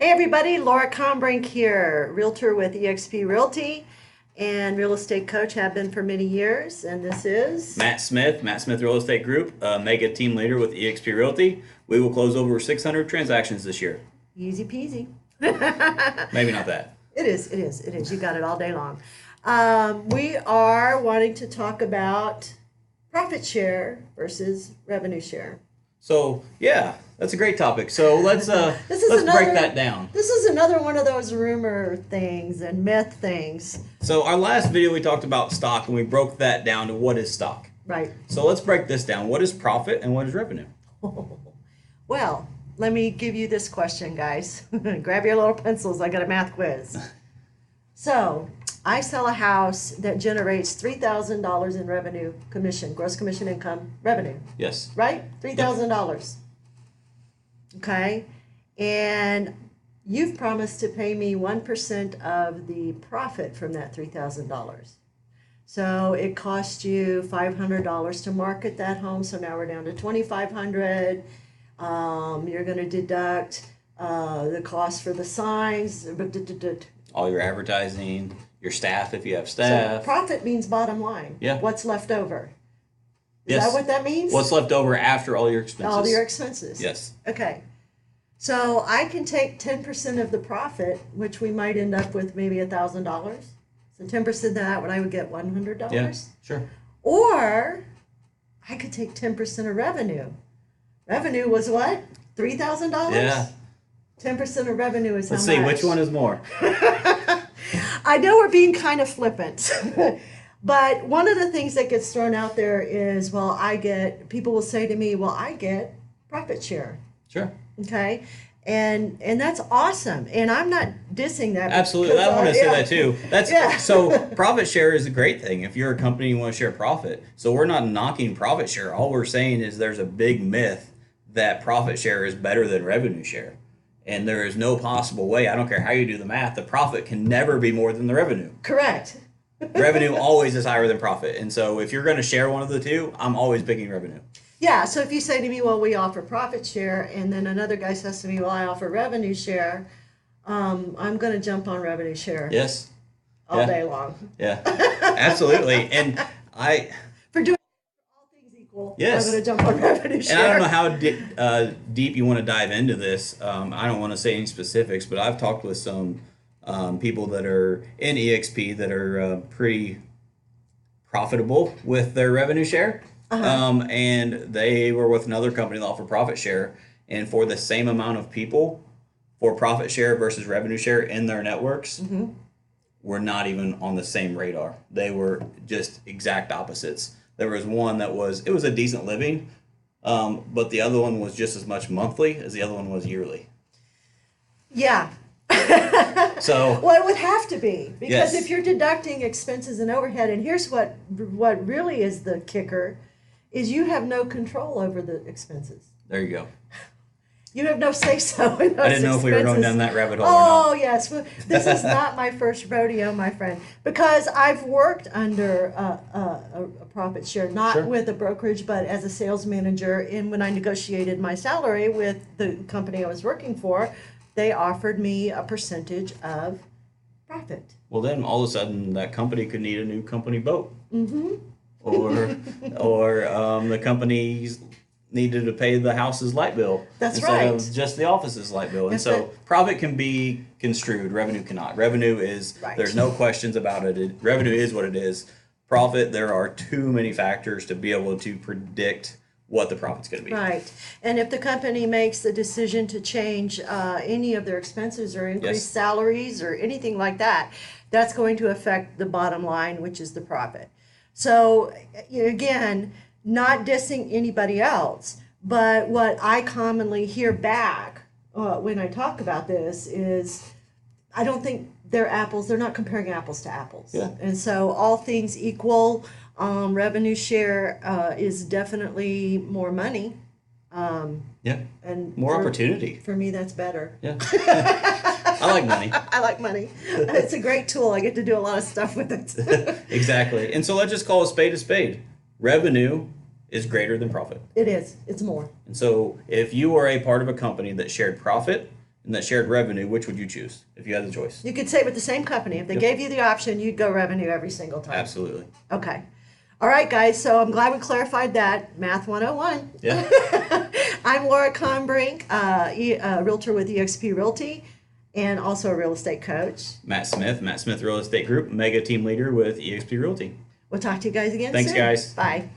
Hey everybody, Laura Kombrink here, Realtor with EXP Realty and real estate coach, have been for many years, and this is Matt Smith Real Estate Group, mega team leader with EXP Realty. We will close over 600 transactions this year. easy peasy. Maybe not that. It is. You got it all day long. We are wanting to talk about profit share versus revenue share. So yeah, that's a great topic. So let's break that down. This is another one of those rumor things and myth things. So our last video we talked about stock and we broke that down to what is stock. Right. So let's break this down. What is profit and what is revenue? Well, let me give you this question, guys. Grab your little pencils. I got a math quiz. So I sell a house that generates $3,000 in revenue commission, gross commission income revenue. Yes. Right? $3,000. Okay. And you've promised to pay me 1% of the profit from that $3,000. So it cost you $500 to market that home. So now we're down to $2,500. You're going to deduct the cost for the signs. All your advertising, your staff if you have staff. So profit means bottom line. Yeah. What's left over? Is Yes. that what that means? What's left over after all your expenses? All your expenses. Yes. Okay. So I can take 10% of the profit, which we might end up with maybe $1,000. So 10% of that, when I would get $100. Yeah, sure. Or I could take 10% of revenue. Revenue was what? $3,000? Yeah. 10% of revenue is Let's how see, much? which one is more? I know we're being kind of flippant, but one of the things that gets thrown out there is, well, people will say to me, well, I get profit share. Sure. Okay. And that's awesome. And I'm not dissing that. Absolutely. I want to say that too. Yeah. So profit share is a great thing. If you're a company, you want to share profit. So we're not knocking profit share. All we're saying is there's a big myth that profit share is better than revenue share. And there is no possible way, I don't care how you do the math, the profit can never be more than the revenue. Correct. Revenue always is higher than profit. And so if you're going to share one of the two, I'm always picking revenue. Yeah. So if you say to me, well, we offer profit share, and then another guy says to me, well, I offer revenue share, I'm going to jump on revenue share. Yes. All day long. Yeah, absolutely. And For doing all things equal, yes. I'm going to jump on revenue share. And I don't know how deep you want to dive into this. I don't want to say any specifics, but I've talked with some people that are in EXP that are pretty profitable with their revenue share. And they were with another company that offered profit share. And for the same amount of people, for profit share versus revenue share in their networks, were not even on the same radar. They were just exact opposites. There was one that it was a decent living, but the other one was just as much monthly as the other one was yearly. Yeah. So well, it would have to be, because Yes. if you're deducting expenses and overhead, and here's what really is the kicker, is you have no control over the expenses. there you go. You have no say-so in those I didn't know if we were going expenses. down that rabbit hole or Oh, not. yes. Well, this is not my first rodeo, my friend, because I've worked under a profit share, not Sure. with a brokerage, but as a sales manager. And when I negotiated my salary with the company I was working for, they offered me a percentage of profit. Well, then all of a sudden that company could need a new company boat. Mm-hmm. Or the companies needed to pay the house's light bill That's instead right. of just the office's light bill. And That's so it. profit can be construed, revenue cannot. Revenue is, Right. there's no questions about it. Revenue is what it is. Profit, there are too many factors to be able to predict what the profit's going to be. Right. And if the company makes the decision to change any of their expenses or increase Yes. salaries or anything like that, that's going to affect the bottom line, which is the profit. So, again, not dissing anybody else, but what I commonly hear back when I talk about this is, I don't think they're apples. They're not comparing apples to apples. Yeah. And so all things equal, revenue share is definitely more money. Yeah. And More opportunity. For me, that's better. Yeah. I like money. I like money. It's a great tool. I get to do a lot of stuff with it. Exactly. And so let's just call a spade a spade. Revenue is greater than profit. It is. It's more. And so if you are a part of a company that shared profit and that shared revenue, which would you choose if you had the choice? You could say with the same company. If they gave you the option, you'd go revenue every single time. Absolutely. Okay. All right, guys. So I'm glad we clarified that. Math 101. Yeah. I'm Laura Kombrink, realtor with EXP Realty, and also a real estate coach. Matt Smith Real Estate Group, mega team leader with EXP Realty. We'll talk to you guys again Thanks, soon. guys. Bye.